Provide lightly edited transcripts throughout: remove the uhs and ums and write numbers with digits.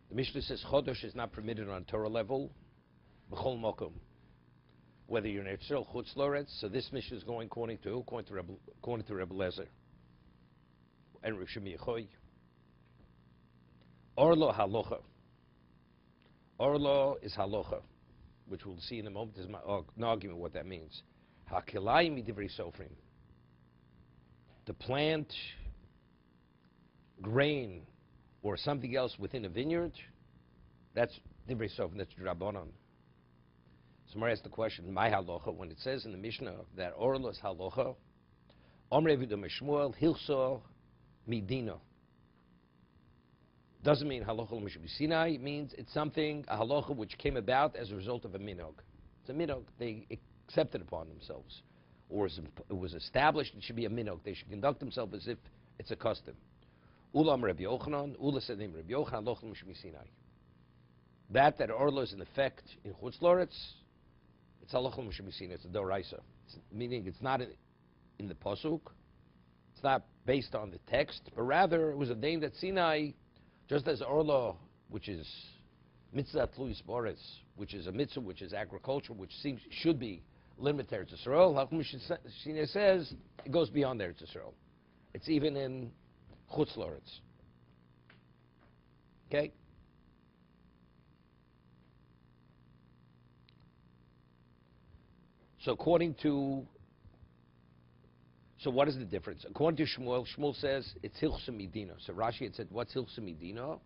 The Mishnah says chodesh is not permitted on Torah level, b'chol mokum. Whether you're in Eretz Chutz Loretz, so this Mishnah is going according to Rebbe Lezer and Rav Shimi Yechoy. Orlo halocha. Orlo is halocha, which we'll see in a moment. There's an argument what that means. Hakilai midivri sofrim. To plant grain or something else within a vineyard, that's divrei sofrim, that's drabanan. So Gemara asks the question, my halacha, when it says in the Mishnah that orlo is halacha, Omrei v'dom Shmuel hilso midino. Doesn't mean halacha l'mishum Sinai. It means it's something, a halacha which came about as a result of a minog. It's a minog. They accepted upon themselves. Or it was established, it should be a minog. They should conduct themselves as if it's a custom. Ulam Rabbi Yochanan, Ula said name Rabbi Yochanan, halacha l'mishum Sinai. That orlo is in effect in Chutz Loretz, it's halacha l'mishum Sinai. It's a doraisa. Meaning it's not in the pasuk. It's not based on the text, but rather it was a name that Sinai, just as orlo, which is mitzvah tluis boretz, which is a mitzvah, which is agriculture, which should be limited to Israel. Halacha Sinai says it goes beyond there to Israel. It's even in Chutz Loretz. Okay. So what is the difference? According to Shmuel, Shmuel says it's Hilchsa Medina. So Rashi had said, what's Hilchsa Medina?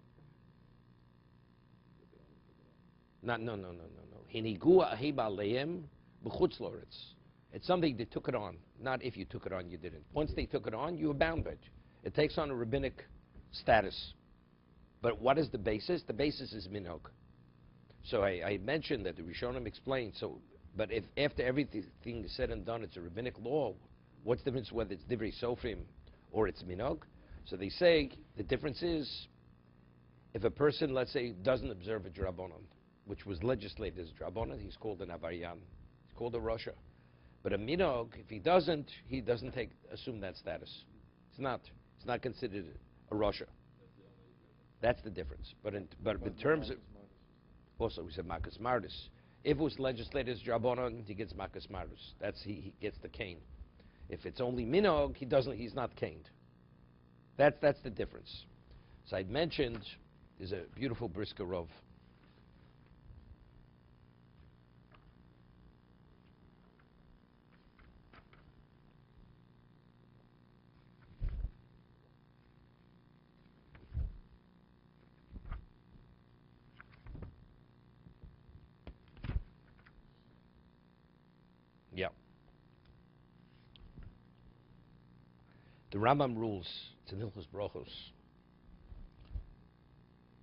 No. Hinigua ahiba leim b'chutz loretz. It's something they took it on. Not if you took it on, you didn't. Once they took it on, you were bound by it. It takes on a rabbinic status. But what is the basis? The basis is minhag. So I mentioned that the Rishonim explained. But if after everything is said and done, it's a rabbinic law, what's the difference whether it's divrei sofrim or it's minhag? So they say the difference is if a person, let's say, doesn't observe a drabanan, which was legislated as drabanan, he's called an avariyan. He's called a rasha. But a minhag, if he doesn't assume that status. It's not considered a rasha. That's the difference. But in terms of, also we said makas mardus. If it was legislated as drabanan, he gets makas mardus. He gets the cane. If it's only minog, he's not caned. That's the difference. So I'd mentioned there's a beautiful brisker rov. Yeah. The Rambam rules, it's in Hilchos Brachos.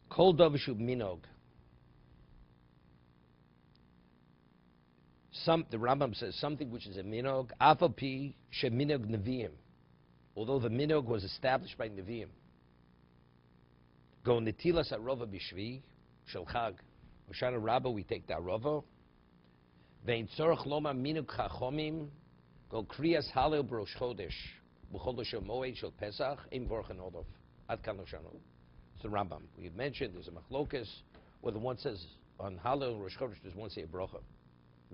Kol davishu minog. The Rambam says something which is a minog, afapi she minog neviim. Although the minog was established by neviim. Go netilas arova bishvi shel chag. Hoshana Rabbah, we take the arova. Vein tzorach loma minog chachomim. Go kriyas halel b'rosh chodesh. It's the Rambam. We had mentioned there's a machlokas, where the one says on Hallel and Rosh Chodesh, there's one say a bracha.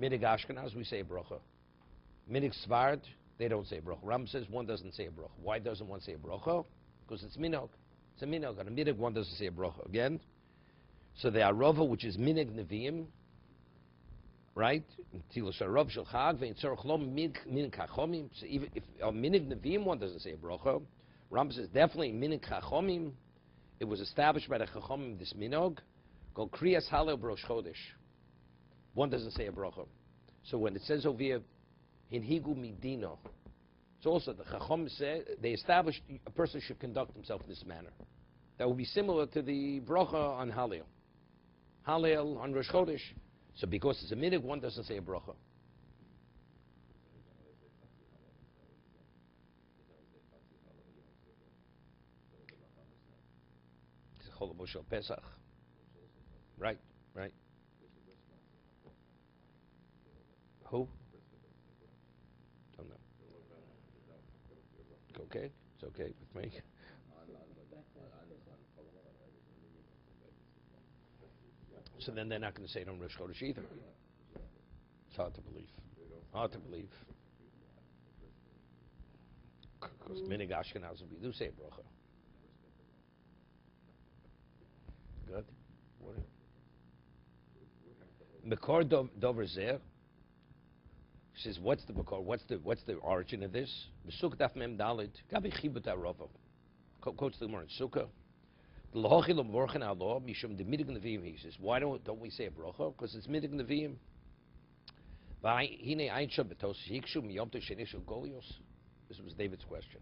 Minig Ashkenaz, we say a bracha. Minig Svard, they don't say a bracha. Rambam says one doesn't say a bracha. Why doesn't one say a bracha? Because it's minog. It's a minog. On a minig, one doesn't say a bracha. Again, so the Arova, which is minig Nevi'im, right? So even if a minig Nevi'im one doesn't say a bracha, Rambam says definitely minig Chachomim, it was established by the Chachomim, this minog, called Kriyas Halel B'Rosh Chodesh. One doesn't say a bracha. So when it says over here, Hinhigu Midino, it's also the Chachom say they established a person should conduct himself in this manner. That would be similar to the bracha on Halel. Halel on Rosh Chodesh. So because it's a minig, one doesn't say a bracha. It's a Chol Moshel Pesach. Right. Who? Don't know. Okay, it's okay with me. So then they're not going to say it on Rosh Chodesh either. It's hard to believe. Hard to believe. Because Minig Ashkenazim, we do say a bracha. Good. Mekor Dover Zer says, what's the Mekor? What's the origin of this? Mesuk Daf Mem Dalit Gabi Chibut HaRova. Quotes the Gemara in Sukkah. L'hochil Morchen Allah Mishum the Midig Neviim. He says, why don't we say a bracha? Because it's Midig Neviim. Hine Ein Shom B'Tos Hikshu Miyom To Shenishu Golios. This was David's question.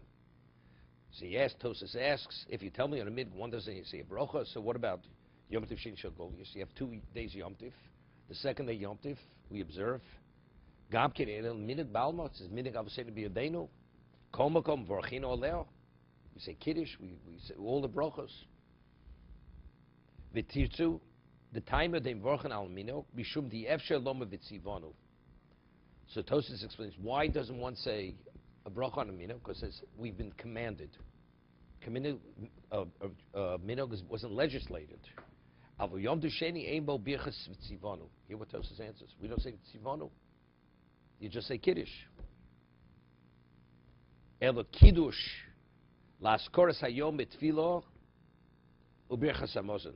So he asked, Tosas asks, if you tell me on a mid one doesn't say a bracha, so what about Yom Tov Shenishu Golios? You have 2 days Yom Tov. The second day Yom Tov, we observe. Gam Kirel Minig Balma. It says Minig Avosenu B'Yodenu. Kol Makom Vorchino Aleo. We say Kiddush. We say all the brachos. V'tirtzu, the time of the Vorchen Al Mino, Bishum the Efsher Loma V'Tzivonu. So Tosas explains, why doesn't one say a bracha on a Mino? Because we've been commanded. Minog wasn't legislated. Avu Yom Dusheni Eimbo Birchas V'Tzivonu. Hear what Tosas answers. We don't say V'Tzivonu. You just say Kiddush. Elo Kiddush Las Koras Hayom B'Tfilo Ubirchas HaMozen.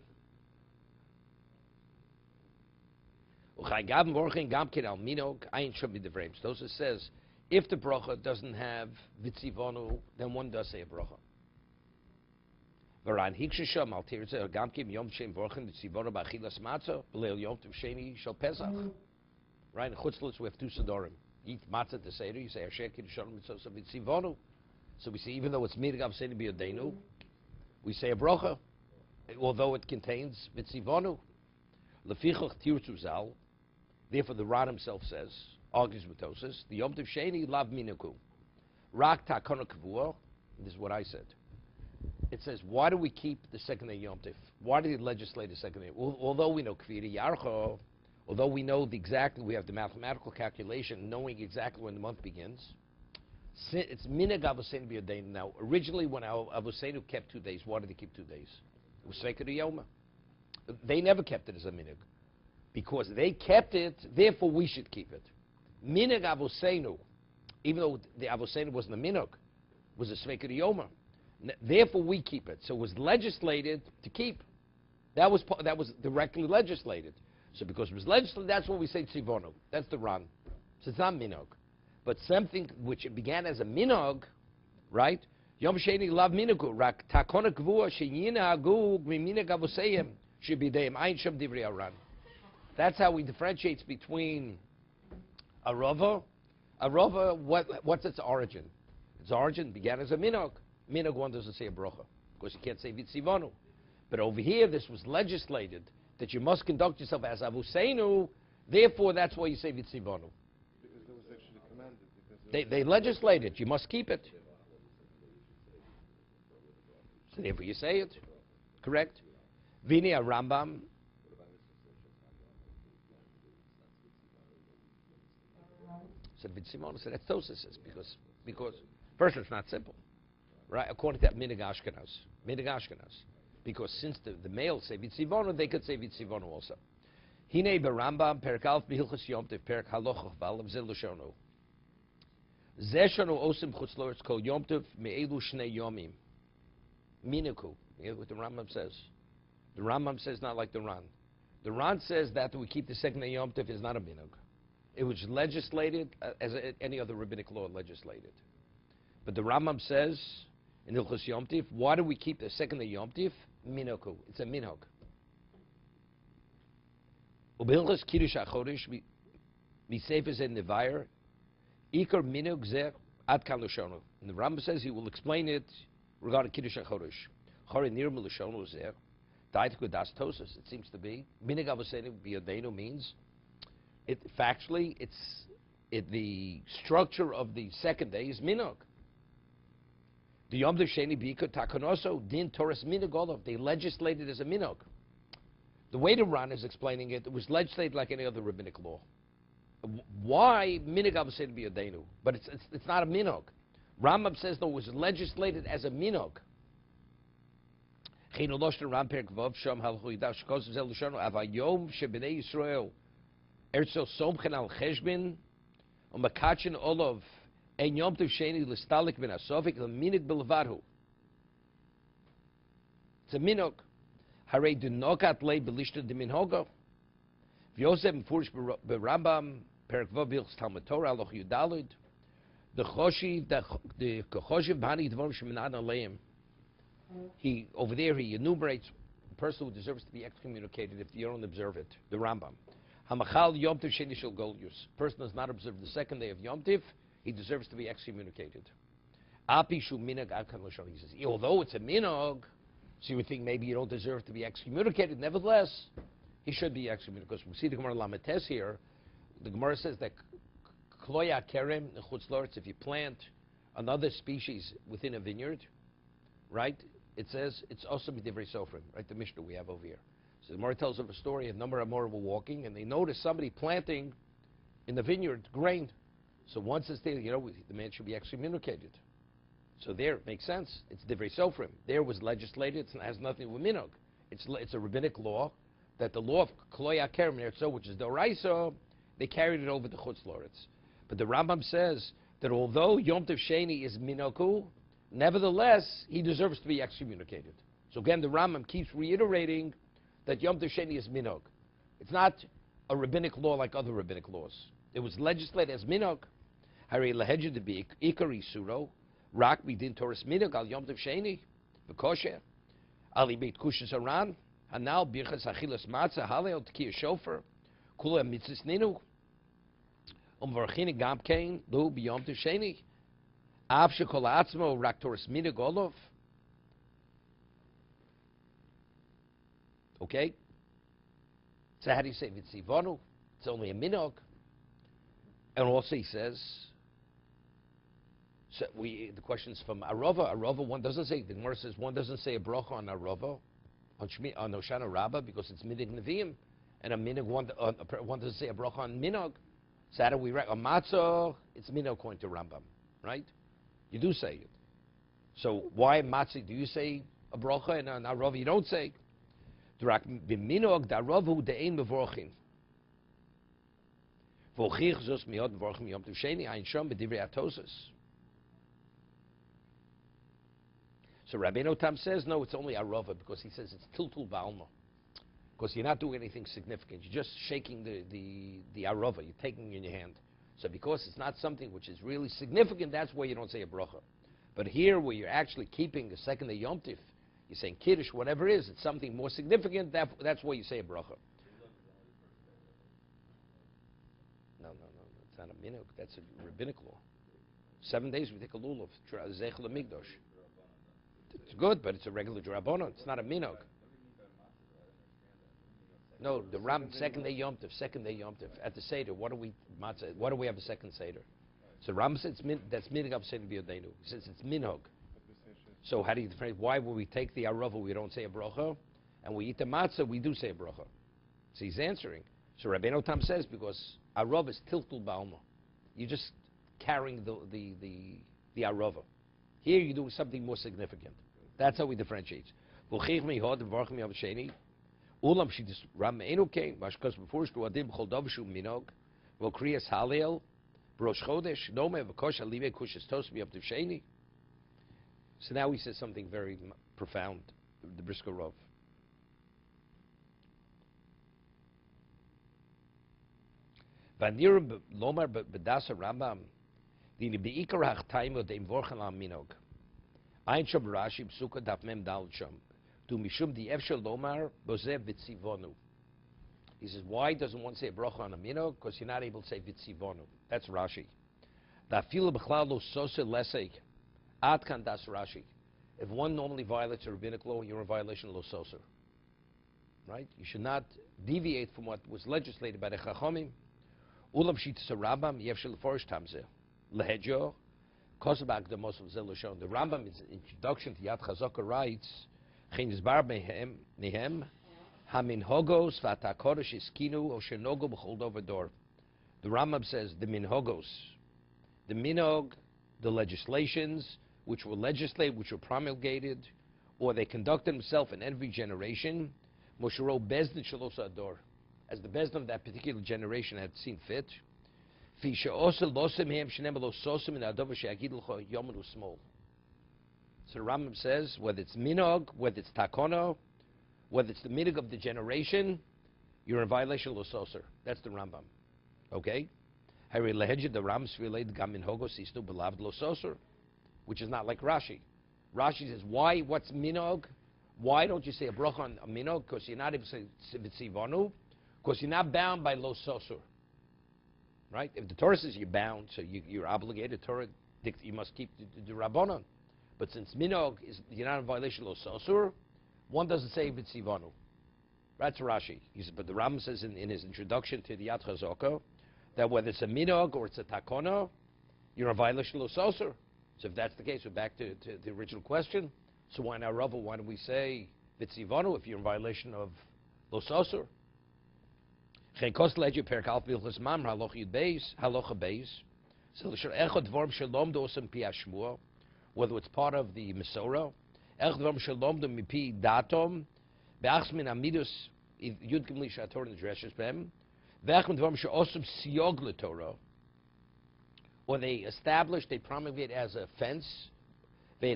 Tosas says, if the bracha doesn't have vitzivonu, then one does say a bracha. Right, in Chutzlitz we have 2 sedorim. Eat matzah to seder, you say Asher Kiddushin Mitzvos Vitzivonu. So we say, even though it's Midig Avosenu B'Yodenu, we say a bracha, although it contains vitzivonu. Lefichach tirtzu zal. Therefore, the Ran himself says, argues with Tosas, the Yom Tov Sheni lav minaku. Rak ta'kona kavua. This is what I said. It says, why do we keep the second day Yom Tov? Why did he legislate the second day? Although we know Kvira Yarcho, although we know we have the mathematical calculation, knowing exactly when the month begins, it's Minig Avosenu B'Yodenu. Now, originally when our Avosenu kept 2 days, why did they keep 2 days? It was Sveika Yoma. They never kept it as a minig. Because they kept it, therefore we should keep it. Minig Avosenu, even though the Avosenu wasn't a minig, was a Sveika Yoma. Therefore we keep it. So it was legislated to keep. That was directly legislated. So because it was legislated, that's what we say Tzivonu. That's the Ran. So it's not minog. But something which began as a minog, right? Yom Sheni lav minagu, rak takona kvua sheyinagu miminag avoseim shibideim ayin shem divrei aran. That's how we differentiate between a rova. A rova, what's its origin? Its origin began as a minog. Minog one doesn't say a bracha because you can't say vitzivonu. But over here, this was legislated that you must conduct yourself as avuseinu. Therefore, that's why you say vitzivonu. Because it was actually commanded. They legislated. You must keep it. So therefore you say it. Correct? Vini a Rambam. Said Vitzimon said that's Tosas says because first it's not simple. Right? According to that Minig Ashkenaz. Because since the males say Vitzivonu, they could say Vitzivonu also. Hine Rambam Perkalf Bihilchus Yom Tev Perk Haloch Valav Zeloshono. Zeshanu Osim Chutzlorz Kol Yom Tev Me'elu Shnei Yomim. Minaku. You know what the Rambam says? The Rambam says not like the Ran. The Ran says that we keep the second day Yom Tov is not a minhag. It was legislated as any other rabbinic law legislated. But the Rambam says in Hilchos Yom Tov, why do we keep the second day Yom Tov? Minaku. It's a minhag. Ubehilchos Kiddush HaChodesh Misefes en Nevayer Ikar minhag zeh ad kan l'shono. And the Rambam says he will explain it regarding Kiddush HaChodesh. Chore nirma l'shono zeh. Das Tosas, it seems to be. Minig Avosenu B'Yodenu means, factually, the structure of the second day is minog. The Yom Tov Sheni B'Ikar Takonoso Din Torah Minog Olav. They legislated as a minog. The way the Ran is explaining it, it was legislated like any other rabbinic law. Why Minig Avosenu B'Yodenu? But it's not a minog. Rambam says though it was legislated as a minog. Chino Loshon Ram Perek Vav Shom Halchu Yidav Shekos Zel Loshono Avayom Shebnei Yisrael Erzol Somchen Al Cheshbin Umakachin Olov Ein Yom Tov Sheni L'Stalik Ben Asofik L'Minik B'Levadhu. It's a minhag. Harei do nokat lei belishta de minhogo. V'yosef mfurish berambam perek vav bilchus Talmud Torah aloch yudalud. The choshiv b'hani dvarim sheminad aleim. He over there he enumerates the person who deserves to be excommunicated if you don't observe it. The Rambam. Hamachal Yom Tov Sheni Shel Golius. Person does not observe the second day of Yom Tov, he deserves to be excommunicated. Api shu minhag akan l'shon. He says, although it's a minhag, so you would think maybe you don't deserve to be excommunicated. Nevertheless, he should be excommunicated. Because we see the Gemara Lametes here. The Gemara says that kloya kerem nechutz loretz, if you plant another species within a vineyard, right? It says it's also b'divrei sofrim, right? The Mishnah we have over here. So the Gemara tells of a story. A number of more were walking, and they noticed somebody planting in the vineyard grain. So once it's there, the man should be excommunicated. So there, it makes sense. It's divrei sofrim. There was legislated. It has nothing with minhag. It's a rabbinic law that the law of kloya kerem nertzo, which is doraisa, they carried it over to chutz loretz. But the Rambam says that although Yom Tov Sheni is minaku, nevertheless he deserves to be excommunicated. So again, the Rambam keeps reiterating that Yom Tov Sheni is minhag. It's not a rabbinic law like other rabbinic laws. It was legislated as minhag. Harei leheju de be ikari suro. Rak midin Torah minhag al Yom Tov Sheni, v'kosher, ali beit kushas aran, hanal birchas achilas matzah, halel t'kiyah shofar, kula mitzvahs ninu, umvarchini gam kein, lu b'Yom Tov Sheni, av shekol atzmo rak Torah minhag olov. Okay? So how do you say vitzivonu? It's only a minhag. And also he says, so the question's from Arava. Arava, one doesn't say, the Gemara says one doesn't say a bracha on Arava, on Hoshana Rabbah, because it's Minig Nevi'im, and a Minig, one doesn't say a bracha on Minog. So how do we write? On Matzah, it's Minog according to Rambam, right? You do say it. So why Matzah do you say a bracha, and on Arava you don't say? Drak b'minog da'aravu de'ein mevorchin. V'ochich zos miyot mevorchim Yom Tov Sheni, ein shom b'divrei atosas. So Rabbeinu Tam says, no, it's only Arava, because he says it's Tiltul Ba'alma. Because you're not doing anything significant. You're just shaking the Arava. You're taking it in your hand. So because it's not something which is really significant, that's why you don't say a bracha. But here, where you're actually keeping the second day Yom Tif, you're saying Kiddush, whatever it is, it's something more significant, that's why you say a bracha. No, it's not a minhag. That's a rabbinic law. 7 days we take a lulav, Zechel Amigdosh. It's good, but it's a regular drabonon. It's not a minhag. No, the second day Yom Tov. At the Seder, what do we have a second Seder? So Ram says that's minhag of Seder B'Yodeinu. He says it's minhag. So how do you define? Why when we take the arava we don't say a bracha, and we eat the matzah we do say a bracha? So he's answering. So Rabbeinu Tam says because arava is tiltul ba'alma. You're just carrying the arava. Here you're doing something more significant. That's how we differentiate. Ulam shidis ram enu kain mashkas before stu adim b'chol davar shu minog v'ol kriyas halel b'rosh chodesh nome v'kosh alive kushas tos Yom Tov Sheni. So now he says something very profound, the Brisker Rov. Vanir lomar b'dasa Rambam dini beikar hachtaimo deim vorchan al minog. Ein shom Rashi b'sukkah daf mem dal shom. Tu mishum di efshel lomar bozev vitzivonu. He says, why doesn't one say a bracha on a minog? Because you're not able to say vitzivonu. That's Rashi. Dafil b'chlal lo sose lesei. Adkan das Rashi. If one normally violates a rabbinic law, you're in violation of lo soser. Right? You should not deviate from what was legislated by the Chachomim. Ulam shitas Rambam yevshel forish tamzeh lehejo kozabak the most of zelushon. The Rambam, in introduction to Yad Chazaka, writes, "Chen zbar nehem hamin hogos v'atakodesh iskinu o shenogo b'chol dover dor." The Rambam says the minhogos, the minog, the legislations which were legislated, which were promulgated, or they conduct themselves in every generation, Moshero Bezdin Shalos Ador, as the Bezdin of that particular generation had seen fit. So the Rambam says, whether it's minog, whether it's takono, whether it's the minog of the generation, you're in violation of lososer. That's the Rambam. Okay? Which is not like Rashi. Rashi says, why? What's minog? Why don't you say a bracha on a minog? Because you're not able to say vitzivonu. Because you're not bound by lososer. Right? If the Torah says you're bound, so you're obligated, Torah, you must keep the Rabbanon. But since minog is you're not in violation of lososer, one doesn't say vitzivonu. That's Rashi. He says, but the Rambam says in his introduction to the Yad Chazaka that whether it's a minog or it's a takono, you're in violation of lososer. So if that's the case, we're back to the original question. So why not Rava? Why don't we say vitzivonu if you're in violation of lososer? Whether it's part of the Mesorah, or they established, they promulgate as a fence, see,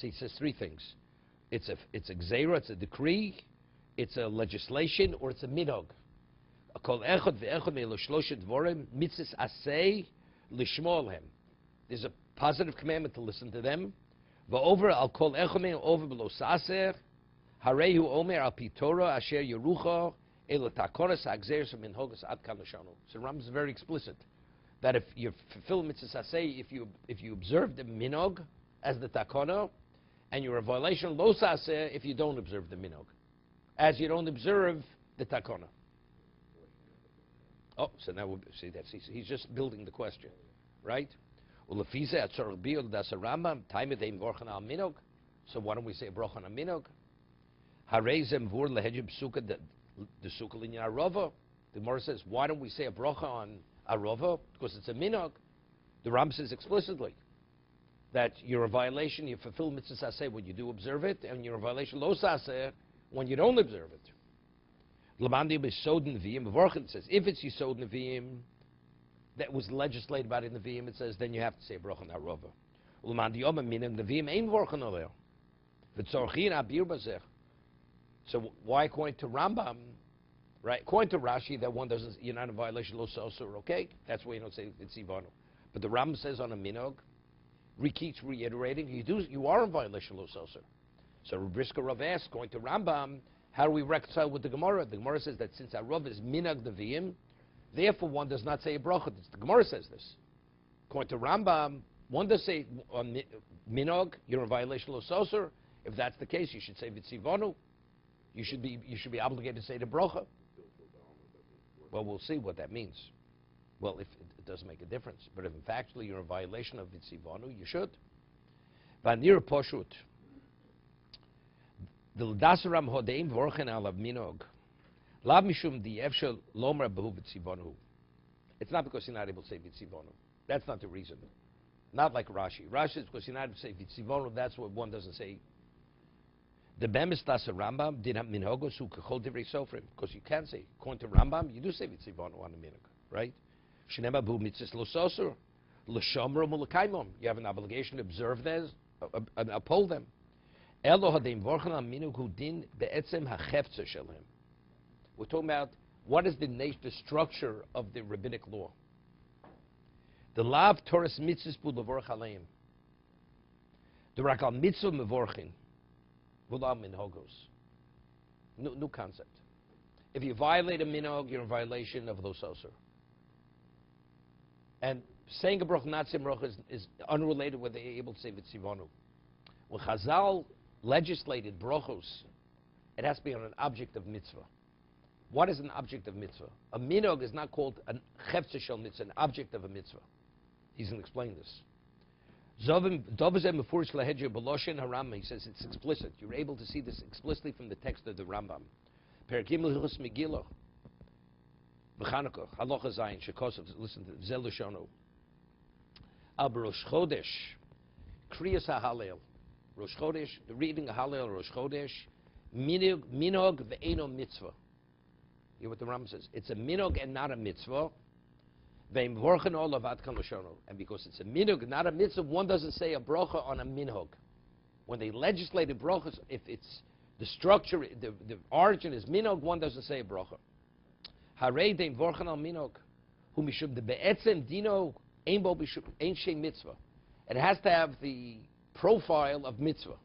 it says three things. It's a gzeira, it's a decree, it's a legislation, or it's a minog. There's a positive commandment to listen to them. So Ram is very explicit that if you fulfill mitzvah aseh, if you observe the minog as the takona, and you're a violation of lo saseh if you don't observe the minog, as you don't observe the takona. Oh, so now see that he's just building the question, right? So why don't we say a bracha on a minog? The Gemara says, why don't we say a bracha on a rova? Because it's a minog. The Ram says explicitly that you're a violation, you fulfill mitzvah saseh when you do observe it, and you're a violation lo saseh when you don't observe it. It says, if it's Yisod Nevi'im, that was legislated about in Nevi'im, it says, then you have to say bracha on harova. So why, according to Rambam, right? According to Rashi, that one doesn't, you're not in violation lo saseh, okay? That's why you don't say it's ivanu. But the Rambam says on a minog, keeps reiterating, you are in violation of lo saseh. So Briska Rav asks, going to Rambam, how do we reconcile with the Gemara? The Gemara says that since our Rav is minag neviim, therefore one does not say a bracha. The Gemara says this. According to Rambam, one does say on minog, you're in violation of lo saseh. If that's the case, you should say vitzivonu. You should be obligated to say the bracha. Well, we'll see what that means. Well, if it doesn't make a difference, but if in fact you're in violation of vitzivonu, you should. Vanir poshut. The L'dasaram hodeim vorchen alav minog. Lav mishum di efshel lomar behu vitzivonu. It's not because you're not able to say vitzivonu. That's not the reason. Not like Rashi. Rashi is because you're not able to say vitzivonu. That's what one doesn't say. The bemis dasa Rambam did not minhogos who kachol divrei sofrim, because you can say, according to Rambam, you do say vitzivonu on the minog, right? Shnema bu mitzvahs lo sosur, l'shomro mulakaimom. You have an obligation to observe them, and uphold them. Elo hadim vorchan al minog hu din be'etzem hachefzer shelhem. We're talking about what is the structure of the rabbinic law. The lav Torah's mitzvahs bu levorch aleim. The rakal mitzvah mevorchin. V'la minhogos. New concept. If you violate a minog, you're in violation of lo sosur. And saying a bracha, not saying bracha, is unrelated whether you're able to say vitzivonu. When Chazal legislated brachos, it has to be on an object of mitzvah. What is an object of mitzvah? A minog is not called a chefzer shel mitzvah, an object of a mitzvah. He's going to explain this. He says it's explicit. You're able to see this explicitly from the text of the Rambam. Listen to Zel Lishonu. Al Rosh Chodesh Kriyas HaHallel, Rosh Chodesh, the reading of Hallel, Rosh Chodesh, minog ve'eno mitzvah. You hear what the Rambam says? It's a minog and not a mitzvah. And because it's a minog, not a mitzvah, one doesn't say a bracha on a minog. When they legislated brachas, if it's the structure, the origin is minog, one doesn't say a bracha. Harei dein vorchen al minog, hu mishum de be'etzem dino ein bo ein shem mitzvah. It has to have the profile of mitzvah.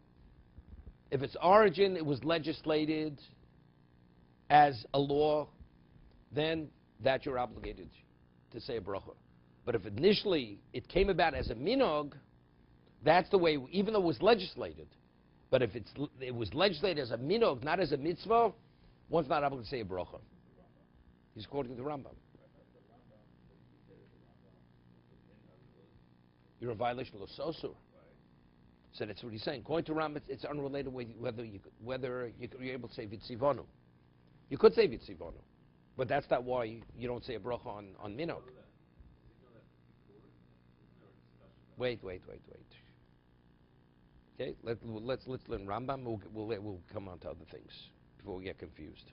If its origin, it was legislated as a law, then that you're obligated to say a bracha. But if initially it came about as a minog, that's the way, even though it was legislated. But if it was legislated as a minog, not as a mitzvah, one's not able to say a bracha. He's quoting the Rambam. You're a violation of Lososur. So that's what he's saying. According to Rambam, it's unrelated with whether you're able to say Vitzivonu. You could say Vitzivonu, but that's not why you don't say a bracha on minog. Wait. Okay, let's learn Rambam. We'll come on to other things before we get confused.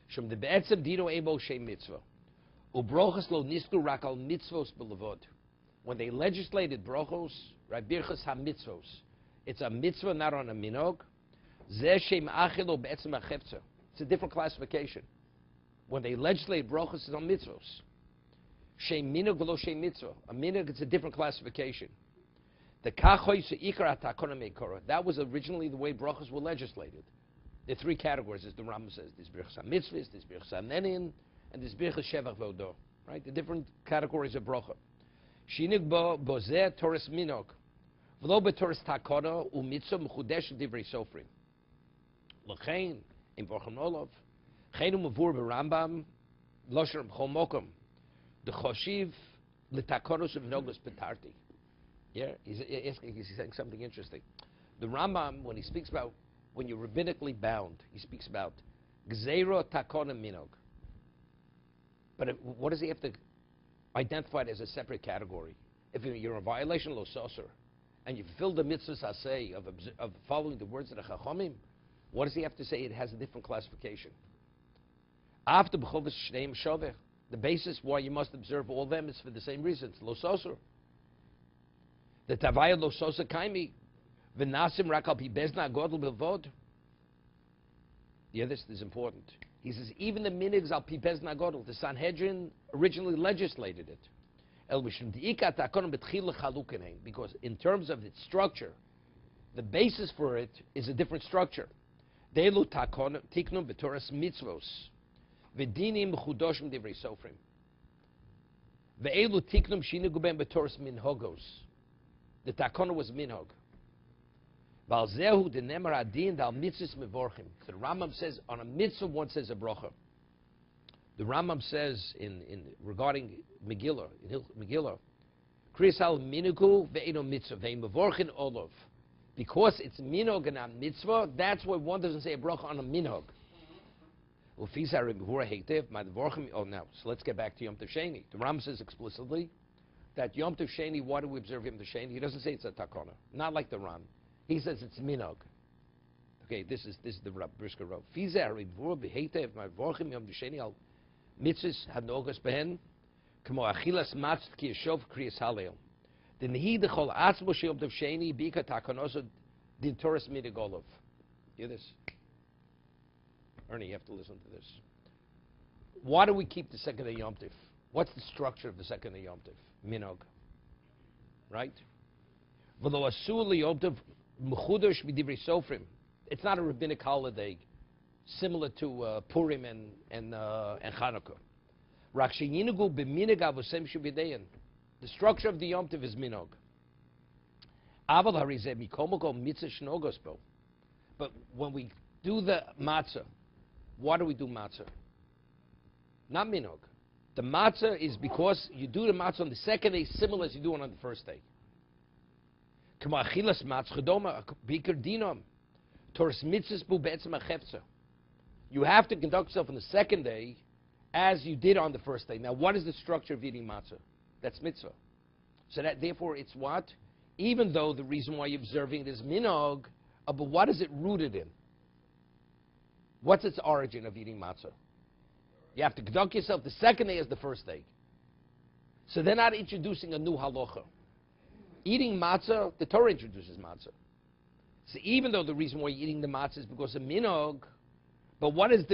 Shem de be'etzem dino ebo shem mitzvah. Ubrochas lo nisku rak al mitzvos belevod. When they legislated brochos, right, birchas ha-mitzvos, it's a mitzvah, not on a minog. Zeh shem achilo be'etzem ha-chefza. It's a different classification. When they legislate brochos, it's on mitzvos. Shem minog v'lo shem mitzvah. A minog, it's a different classification. The kachoy se'ikar ha'takona me'ikora. That was originally the way brochos were legislated. There are three categories, as the Rambam says. There's birchas ha-mitzvahs, there's birchas ha-nenin, and there's birchas shevach v'odo. Right? The different categories of brocha. Shinig bo bozeh Torres minog. V'lo beTorres takona u'mitzvah m'chudesh divrei sofrim. L'chein, in Vorchem Olav, Chenu Mavur Rambam, Losher B'chol Mokom, the Choshiv L'Takonos of Nogos Petarti. Yeah, he's saying something interesting. The Rambam, when he speaks about when you're rabbinically bound, he speaks about Gzeiro Takona Minog. But what does he have to identify it as a separate category? If you're in violation of Lososer, and you fulfill the mitzvahs asay of following the words of the Chachomim, what does he have to say? It has a different classification. After b'chovis shneim shoveh, the basis why you must observe all of them is for the same reasons. Lososer. The tavaya lososer kaimi, v'nasim rak al pi bezna godel bilvod. Yeah, this is important. He says even the minigs al pi bezna godel, the Sanhedrin originally legislated it. El mishum diika takonim betchil chalukenein, because in terms of its structure, the basis for it is a different structure. Delu takon tiknum b'toras mitzvos, v'dinim chudoshim divrei sofrim. Ve'elu tiknum shinigu ben b'toras minhogos. The takona was minhog. Val zehu denemar adin dal mitzvos mevorchim. The Rambam says on a mitzvah one says a bracha. The Rambam says in regarding Megillah, in Megillah, Kriyas al minigu ve'eno mitzvah ve'im mevorchin olov. Because it's minog and not mitzvah, that's why one doesn't say a bracha on a minog. Oh, now, so let's get back to Yom Tov Sheni. The Ram says explicitly that Yom Tov Sheni, why do we observe Yom Tov Sheni? He doesn't say it's a takona. Not like the Ram. He says it's minog. Okay, this is the Brisker Rav. Mitzvahs hanogas behen, kamo achilas matz ki yeshov kriyas halel. The nehi dechol atzmo she'yom tov sheni bika takonoso din Torres midigolov. Hear this? Ernie, you have to listen to this. Why do we keep the second of Yom Tov? What's the structure of the second of Yom Tov? Minog. Right? V'lo asul liyom tov m'chudosh b'divrei sofrim. It's not a rabbinic holiday similar to Purim and Chanukah. Rak sheyinugu b'minig avosem shubidein. The structure of the Yom Tov is minog. Aval harizeh mikomoko mitzvah shnogos bo. But when we do the matzah, why do we do matzah? Not minog. The matzah is because you do the matzah on the second day similar as you do it on the first day. Kama achilas matzah chedoma bikar dinom. Toras mitzvahs bu be'etzem hachefza. You have to conduct yourself on the second day as you did on the first day. Now, what is the structure of eating matzah? That's mitzvah. So that, therefore, it's what? even though the reason why you're observing it is minog, but what is it rooted in? What's its origin of eating matzah? You have to conduct yourself the second day as the first day. So they're not introducing a new halacha. Eating matzah, the Torah introduces matzah. So even though the reason why you're eating the matzah is because of minog, but what is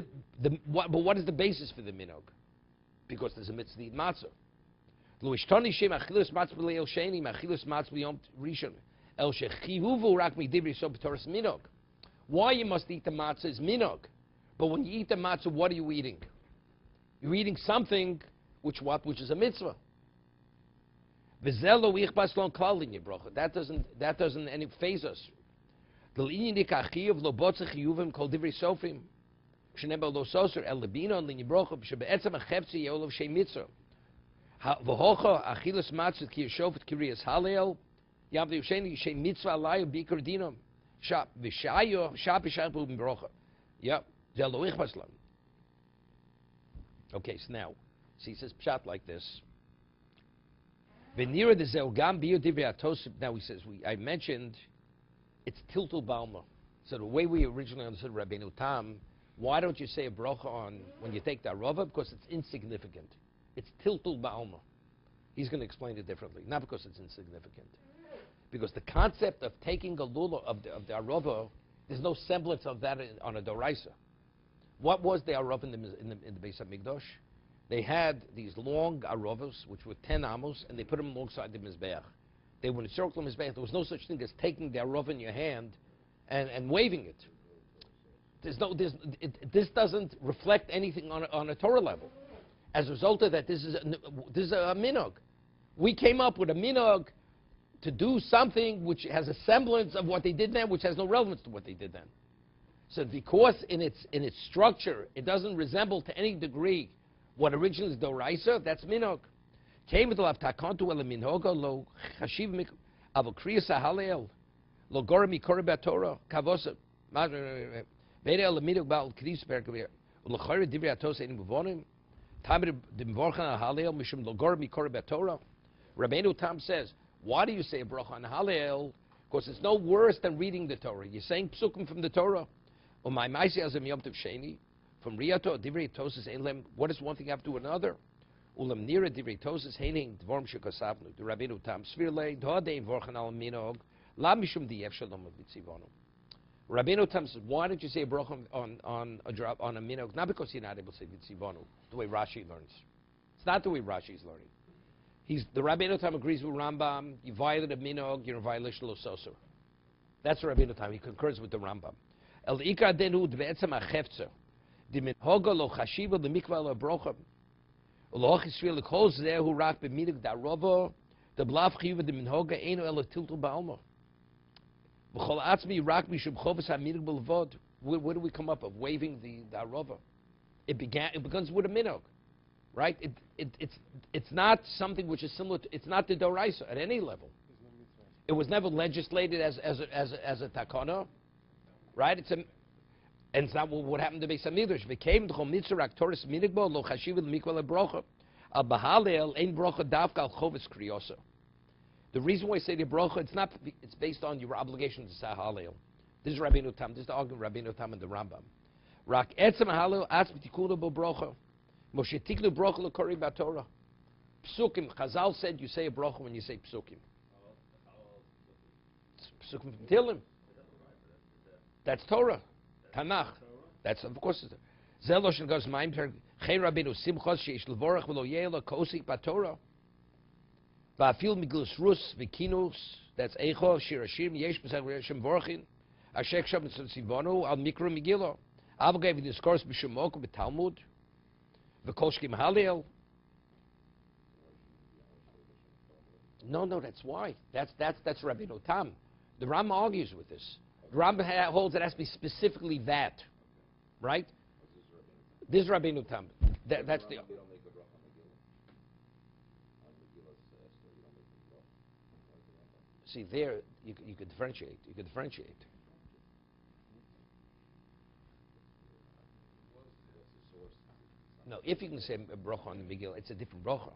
what is the basis for the minog? Because there's a mitzvah to eat matzah. Why you must eat the matzah is minog. But when you eat the matzah, what are you eating? You're eating something which is a mitzvah. That doesn't any phase us. Okay, so now, see, he says pshat like this. Now he says, I mentioned, it's tiltul balma. So the way we originally understood Rabbeinu Tam, why don't you say a bracha on when you take the arava? Because it's insignificant. It's tiltul balma. He's going to explain it differently, not because it's insignificant. Because the concept of taking a lula of the arava, there's no semblance of that on a doraisa. What was the arava in the Beis HaMikdash? They had these long aravos, which were 10 amos, and they put them alongside the mizbeach. They would encircle the mizbeach. There was no such thing as taking the arava in your hand and waving it. This doesn't reflect anything on a Torah level. As a result of that, this is a minog. We came up with a minog to do something which has a semblance of what they did then, which has no relevance to what they did then. So because in its structure, it doesn't resemble to any degree what originally is doraisa, that's minog. Came with the takantu el minhoga lo chashiv mik avokriyas ahalel lo gormi korba Torah kavosa vere el minhog bal kris perkavir lo khayr divrei atos in buvonim tamid the mvorchan ahalel mishum lo gormi korba Torah. Rabbeinu Tam says, why do you say a bracha on halel? Because it's no worse than reading the Torah. You're saying psukim from the Torah. My maisi azem yom tov sheni. From Riyato, Divrei Tosis Einlem, what does one thing have to do another? Ulam Nira Divrei Tosis Heining, Dvorm Shekosavnu, the Rabbeinu Tam Svirle, Dodein Vorchan Al Minog, La Mishum Diev Shalom of Vitzivonu. Rabbeinu Tam says, why don't you say a bracha on a minog? Not because you're not able to say Vitzivonu, the way Rashi learns. It's not the way Rashi is learning. The Rabbeinu Tam agrees with Rambam, you violate a minog, you're in violation of Lososur. That's the Rabbeinu Tam, he concurs with the Rambam. El Ikar Denu Dve'etzem HaChefzer. The minhoga lo chashiva the mikvah lo brocha lo hachisriel kol zeh hu rak b'minig darova the blav chiva the minhoga eino elo tiltul ba'alma v'chol atzmi rak mishum chovas haminig b'levod. Where do we come up of waving the darova? It begins with a minog, right? It's not something which is similar to, it's not the doraisa at any level. It was never legislated as a takana, right? And it's not what happened to Beis HaMikdash. Became the mitzvah aktoris minigbo lo chashiv mikvah lebrocha al bahalel ein brocha davka al chovis kriyosa. The reason why I say the brocha, it's based on your obligation to say halel. This is Rabbeinu Tam. This is the argument of Rabbeinu Tam and the Rambam. Rak etzem halel atzm tikunu bo brocha moshe tiknu brocha lekori b'Torah. Psukim. Chazal said you say a brocha when you say psukim. Psukim from Tilim. That's Torah. Tanakh. That's of course. Zeloshin goes ma'im ter Chei Rabbeinu Simchos sheish levorach v'lo yela kosik b'Torah. Va'afil miglus rus v'kinus. That's Eicho Shirashim Yesh B'Sech V'Yeshem Vorchin. Ashek Shem Tzivonu Al Mikra Megillah. Avgav in discourse B'Shemok B'Talmud. V'Kolshkim Halil. No, that's why. That's Rabbeinu Tam. The Ram argues with this. The Ram holds it has to be specifically that, right? This is Rabbeinu Tam. That's the. See, there you could differentiate. You could differentiate. No, if you can say a bracha on the Megillah, it's a different bracha.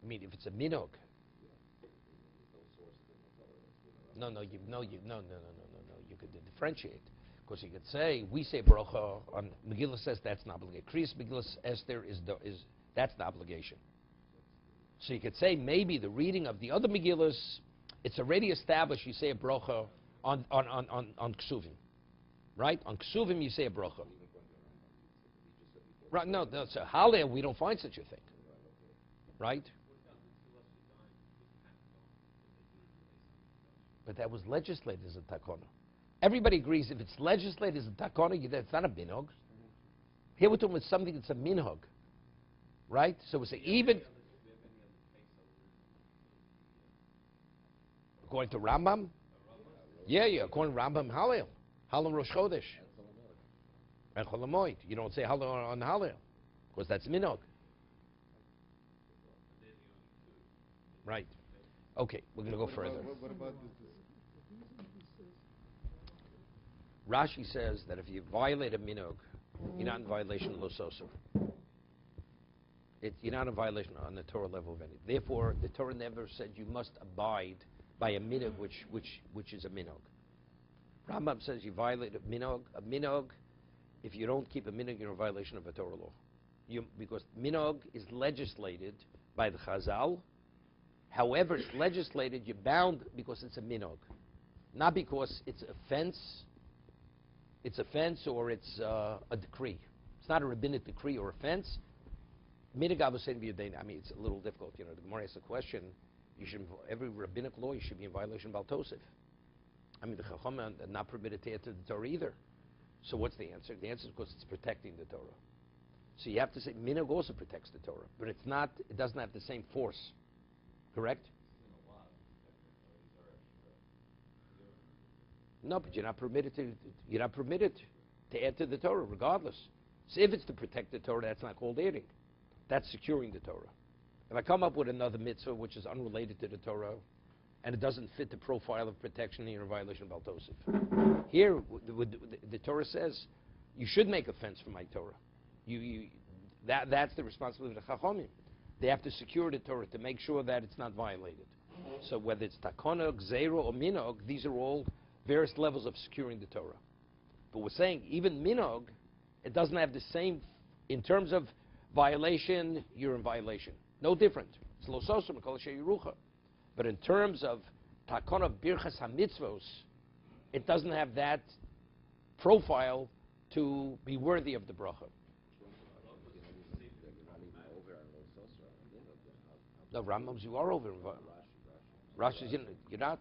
mean, if it's a minog. No. You could differentiate. Because you could say, we say bracha, on Megillah says that's an obligation. Kriyas Megillah Esther is that's an obligation. So you could say maybe the reading of the other Megillahs, it's already established you say a bracha on Ksuvim. Right? On Ksuvim you say a bracha. Right, no, so Hallel we don't find such a thing. Right? But that was legislated as a takona. Everybody agrees if it's legislated as a takona, it's not a minog. Here we're talking about something that's a minhag. Right? So it's even... According to Rambam? Yeah, according to Rambam, Hallel. Hallel Rosh Chodesh. And Chol Hamoed. You don't say Hallel on Hallel. Because that's minhag. Right. Okay, we're going to go further. What about this? Rashi says that if you violate a minhag, you're not in violation of Lososur. You're not in violation on the Torah level of any. Therefore, the Torah never said you must abide by a minhag which is a minhag. Rambam says you violate a minhag. A minhag, if you don't keep a minhag, you're in violation of a Torah law. Because minhag is legislated by the Chazal. However, it's legislated, you're bound because it's a minhag. Not because it's offense. It's offense or it's a decree. It's not a rabbinic decree or offense. Minhag Avosseinu b'Yadeinu. I mean, it's a little difficult. The Gemara asks a question. Every rabbinic law, you should be in violation of Baal Tosef. I mean, the Chacham are not permitted to add to the Torah either. So what's the answer? The answer is because it's protecting the Torah. So you have to say minhag also protects the Torah, but it's not. It doesn't have the same force. Correct? No, but you're not permitted to. You're not permitted to add to the Torah, regardless. So if it's to protect the Torah, that's not called adding. That's securing the Torah. If I come up with another mitzvah which is unrelated to the Torah, and it doesn't fit the profile of protection, you're in violation of Baal Tosef. Here, the Torah says you should make offense for my Torah. That's the responsibility of the Chachamim. They have to secure the Torah to make sure that it's not violated. So whether it's takona, gzeira, or minog, these are all various levels of securing the Torah. But we're saying even minog, it doesn't have the same, in terms of violation, you're in violation. No different. It's lo sosum kol sheyirucha. But in terms of takona birchas hamitzvos, it doesn't have that profile to be worthy of the bracha. No, Rambam's you are over. Rashi's you're not.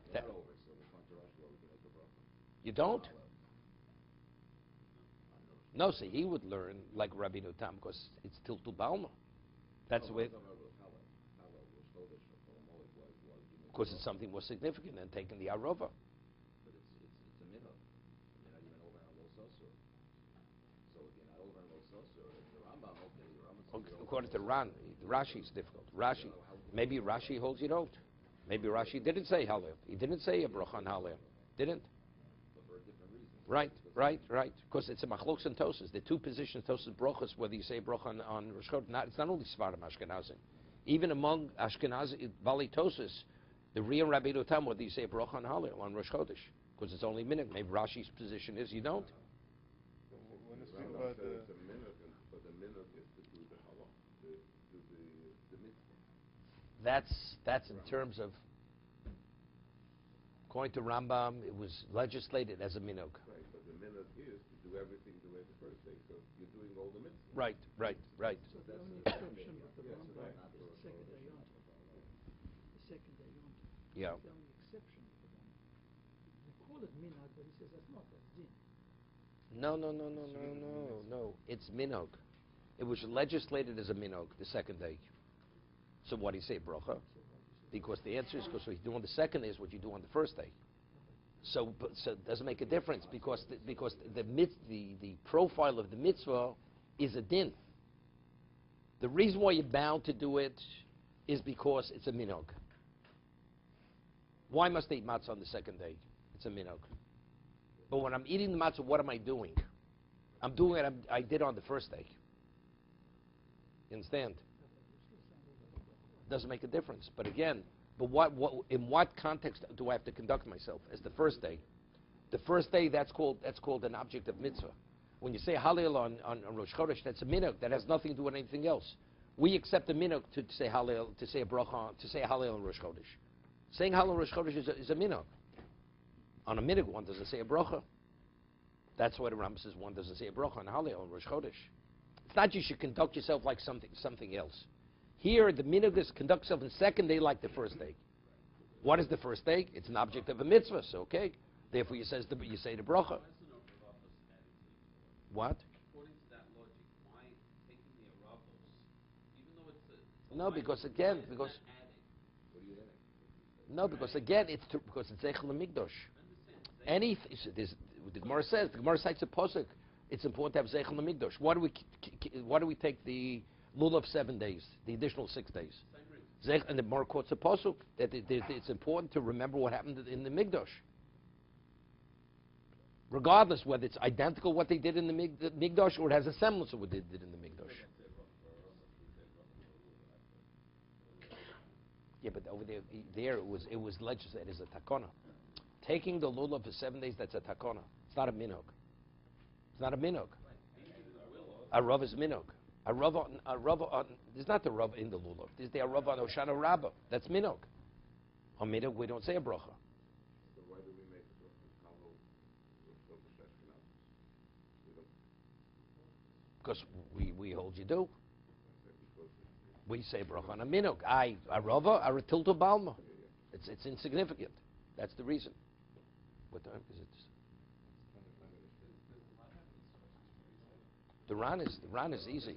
You don't? No, see, he would learn like Rabbi Tam because it's Tiltul Balma. That's the way. Because it's something more significant than taking the Arova. But it's a minhag. You're not even over on Lo Sosur. So if you're not over on Lo Sosur, the Rambam, okay, the Rambam. According to Rashi is difficult. Rashi, maybe Rashi holds you don't. Maybe Rashi didn't say Hallel. He didn't say a bracha on Hallel. Didn't. But for a different reason. Right. Because it's a machlokes and tosas. The two positions, tosas brochas, whether you say bracha on Rosh Chodesh, it's not only Svarim Ashkenazim. Even among Ashkenazi Bali tosas, the Riyam Rabbi Tam, whether you say bracha on Hallel on Rosh Chodesh, because it's only a minute. Maybe Rashi's position is you don't. When it's about it's a minhag, but the minhag is to do the halach, the mitzvah. That's in terms of, according to Rambam, it was legislated as a minhag. Right, but the minhag is to do everything the way the first day. So you're doing all the mitzvahs. Right. So the only exception of the Rambam is the second day Yom Tov. The second day Yom Tov. Yeah. That's the only exception of the Rambam. They call it minhag, but he says that's not, that's din. No. It's minhag. It was legislated as a minhag the second day. So what do you say, bracha? Because the answer is because what you do on the second day is what you do on the first day. So it doesn't make a difference because the profile of the mitzvah is a din. The reason why you're bound to do it is because it's a minhag. Why must I eat matzah on the second day? It's a minhag. But when I'm eating the matzah, what am I doing? I'm doing what I did on the first day. You understand? Doesn't make a difference. But again, in what context do I have to conduct myself? As the first day. The first day, that's called an object of mitzvah. When you say Hallel on Rosh Chodesh, that's a minhag. That has nothing to do with anything else. We accept the minhag to say Hallel, to say a bracha, to say Hallel on Rosh Chodesh. Saying Hallel on Rosh Chodesh is a minhag. On a minhag, one doesn't say a bracha. That's why the Rambam says one doesn't say a bracha on Hallel on Rosh Chodesh. It's not you should conduct yourself like something else. Here, the minhag is conduct yourself in the second day like the first day. What is the first day? It's an object of a mitzvah, so okay. Therefore, you say the bracha. What? According to that logic, why taking the Arabos, even though it's a... No, because again, because... No, because again, because it's Eichel Mikdash. The Gemara says, the Gemara cites a posuk. It's important to have Zeichel Mikdash. Why do we take the lulav 7 days, the additional 6 days? And the Gemara quotes a posuk that it's important to remember what happened in the Mikdash. Regardless whether it's identical what they did in the Mikdash or it has a semblance of what they did in the Mikdash. Yeah, but over there it was legislated as a takana. Taking the lulav for 7 days, that's a takana. It's not a minhag. It's not a minhag. A rav is minhag. A rav on there's not the rav in the lulav. There's the rav on Hoshana Rabbah. That's minhag. On minhag we don't say a bracha. So why do we make the Talmud Because we hold you do. We say bracha on a minhag. A rava, a tilto balma. It's insignificant. That's the reason. What time is it? The Ran is easy.